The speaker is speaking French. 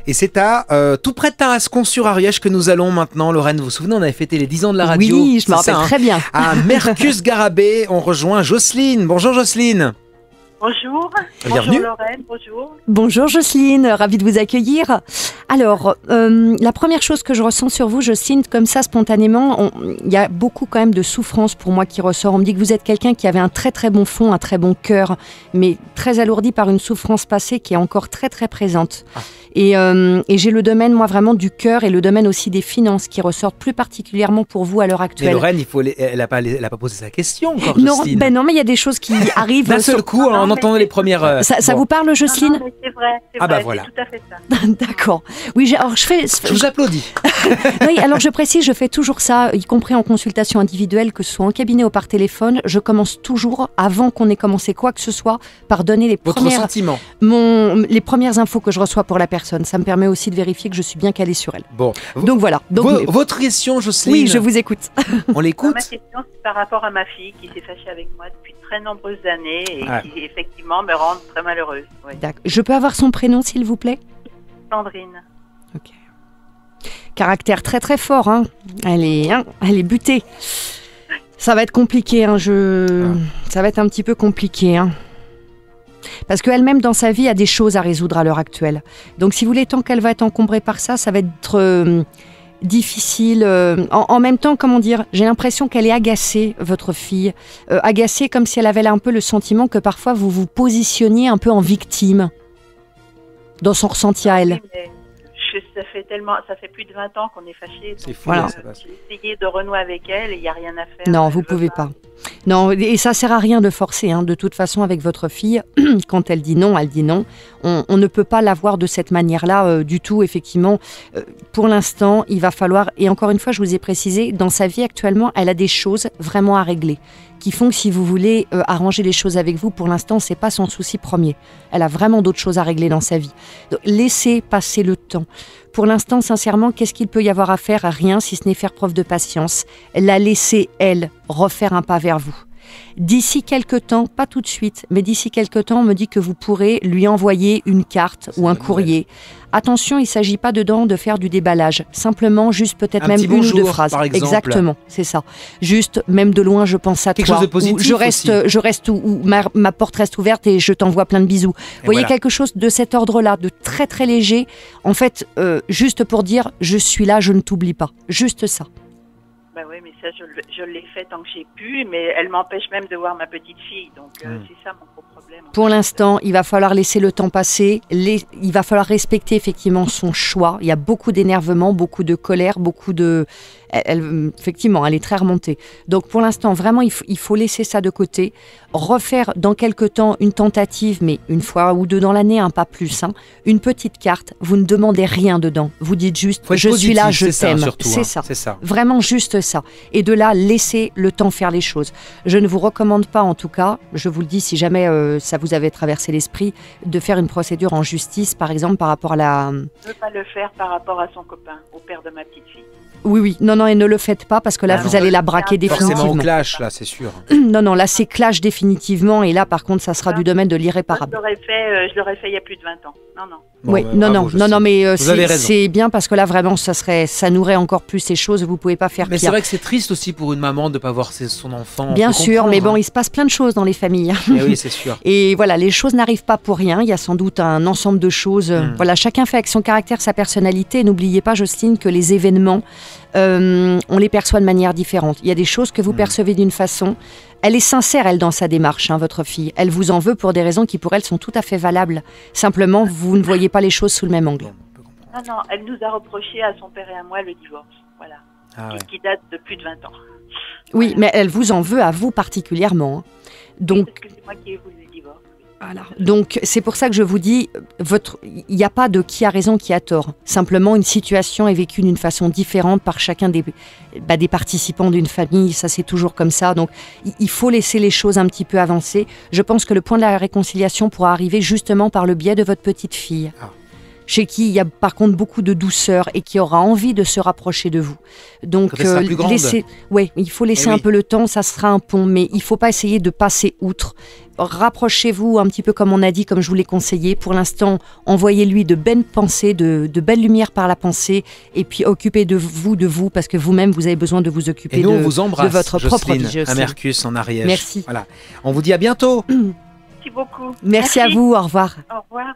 Et c'est à tout près de Tarascon-sur-Ariège que nous allons maintenant. Lorraine, vous vous souvenez, on avait fêté les 10 ans de la radio. Oui, je me rappelle très bien. À Mercus-Garrabet, on rejoint Jocelyne. Bonjour Jocelyne. Bonjour. Bienvenue. Bonjour Lorraine, bonjour. Bonjour Jocelyne, ravie de vous accueillir. Alors, la première chose que je ressens sur vous, Jocelyne, comme ça spontanément, il y a beaucoup quand même de souffrance pour moi qui ressort. On me dit que vous êtes quelqu'un qui avait un très très bon fond, un très bon cœur, mais très alourdi par une souffrance passée qui est encore très très présente. Et j'ai le domaine, moi, vraiment du cœur et le domaine aussi des finances qui ressortent plus particulièrement pour vous à l'heure actuelle. Mais Lorraine, elle n'a pas posé sa question encore, Non, Jocelyne. non, mais il y a des choses qui arrivent. D'un seul coup, en entendant les premières... Ça vous parle, Jocelyne? Non, mais c'est vrai, bah voilà. c'est tout à fait ça. D'accord. Oui, alors Je vous applaudis. Oui, alors je précise, je fais toujours ça, y compris en consultation individuelle, que ce soit en cabinet ou par téléphone. Je commence toujours, avant qu'on ait commencé quoi que ce soit, par donner les les premières infos que je reçois pour la personne. Ça me permet aussi de vérifier que je suis bien calée sur elle. Bon. Donc voilà. Votre question, Jocelyne. Oui, je vous écoute. On l'écoute. Ma question, c'est par rapport à ma fille qui s'est fâchée avec moi depuis de très nombreuses années et qui, effectivement, me rend très malheureuse. Oui. D'accord. Je peux avoir son prénom, s'il vous plaît? Sandrine. Ok. Caractère très très fort, hein. Elle est butée. Ça va être compliqué, hein. Ça va être un petit peu compliqué, hein. Parce qu'elle-même, dans sa vie, a des choses à résoudre à l'heure actuelle. Donc, si vous voulez, tant qu'elle va être encombrée par ça, ça va être difficile. En même temps, comment dire, j'ai l'impression qu'elle est agacée, votre fille. Agacée comme si elle avait là un peu le sentiment que parfois vous vous positionniez un peu en victime dans son ressenti à elle. Oui, mais ça fait plus de 20 ans qu'on est fâchés. C'est fou, voilà. J'ai essayé de renouer avec elle et il n'y a rien à faire. Non, vous pouvez pas. Non, et ça sert à rien de forcer, hein. De toute façon, avec votre fille, quand elle dit non, elle dit non. On ne peut pas la voir de cette manière-là du tout, effectivement. Pour l'instant, il va falloir, et encore une fois, je vous ai précisé, dans sa vie actuellement, elle a des choses vraiment à régler, qui font que si vous voulez arranger les choses avec vous, pour l'instant, c'est pas son souci premier. Elle a vraiment d'autres choses à régler dans sa vie. Donc, laissez passer le temps. Pour l'instant, sincèrement, qu'est-ce qu'il peut y avoir à faire? Rien, si ce n'est faire preuve de patience. La laisser, elle, refaire un pas vers vous. D'ici quelque temps, pas tout de suite, mais d'ici quelque temps, on me dit que vous pourrez lui envoyer une carte ou un courrier. Attention, il ne s'agit pas dedans de faire du déballage. Simplement, juste peut-être même une ou deux phrases. Par exemple. Exactement, c'est ça. Juste, même de loin, je pense à quelque toi. Chose de positif je reste où ma porte reste ouverte et je t'envoie plein de bisous. Vous voyez, quelque chose de cet ordre-là, de très très léger. En fait, juste pour dire, je suis là, je ne t'oublie pas. Juste ça. Ben oui, mais ça, je l'ai fait tant que j'ai pu, mais elle m'empêche même de voir ma petite fille. Donc, c'est ça mon gros problème. Pour l'instant, il va falloir laisser le temps passer. Il va falloir respecter effectivement son choix. Il y a beaucoup d'énervement, beaucoup de colère, beaucoup de... effectivement, elle est très remontée. Donc, pour l'instant, vraiment, il faut laisser ça de côté. Refaire dans quelques temps une tentative, mais une fois ou deux dans l'année, pas plus. Une petite carte. Vous ne demandez rien dedans. Vous dites juste, je suis là, je t'aime. C'est ça. Vraiment juste ça. Et de là, laissez le temps faire les choses. Je ne vous recommande pas, en tout cas, je vous le dis, si jamais ça vous avait traversé l'esprit, de faire une procédure en justice, par exemple, par rapport à la... Je ne veux pas le faire par rapport à son copain, au père de ma petite fille. Oui, non, et ne le faites pas parce que là, vous allez la braquer définitivement. Forcément au clash, là, c'est sûr. Non, là, c'est clash définitivement et là, par contre, ça sera du domaine de l'irréparable. Je l'aurais fait il y a plus de 20 ans. Non. Bon, oui, non, mais c'est bien parce que là, vraiment, ça nourrait encore plus ces choses, vous pouvez pas faire pire. Mais c'est vrai que c'est triste aussi pour une maman de ne pas voir son enfant. Bien sûr, mais bon, il se passe plein de choses dans les familles. Et oui, c'est sûr. Et voilà, les choses n'arrivent pas pour rien, il y a sans doute un ensemble de choses. Voilà, chacun fait avec son caractère, sa personnalité. N'oubliez pas, Jocelyne, que les événements, on les perçoit de manière différente. Il y a des choses que vous percevez d'une façon. Elle est sincère, elle, dans sa démarche, votre fille. Elle vous en veut pour des raisons qui, pour elle, sont tout à fait valables. Simplement, vous ne voyez pas les choses sous le même angle. Non, elle nous a reproché à son père et à moi le divorce. Voilà. Qui date de plus de 20 ans. Oui, mais elle vous en veut à vous particulièrement. Donc, parce que c'est moi qui ai voulu le divorce. Voilà. Donc, c'est pour ça que je vous dis, il n'y a pas de qui a raison, qui a tort. Simplement, une situation est vécue d'une façon différente par chacun des participants d'une famille. Ça, c'est toujours comme ça. Donc, il faut laisser les choses un petit peu avancer. Je pense que le point de la réconciliation pourra arriver justement par le biais de votre petite fille. chez qui il y a par contre beaucoup de douceur et qui aura envie de se rapprocher de vous. Donc, Quand elle sera plus grande. il faut laisser Eh un oui. peu le temps, ça sera un pont, mais il ne faut pas essayer de passer outre. Rapprochez-vous un petit peu comme on a dit, comme je vous l'ai conseillé. Pour l'instant, envoyez-lui de belles pensées, de belles lumières par la pensée, et puis occupez de vous, parce que vous-même, vous avez besoin de vous occuper Et nous, on de, vous embrasse, de votre propre vie. Jocelyne, à Jocelyne. Mercus, en Ariège. Merci. Voilà. On vous dit à bientôt. Merci beaucoup. Merci à vous, au revoir. Au revoir.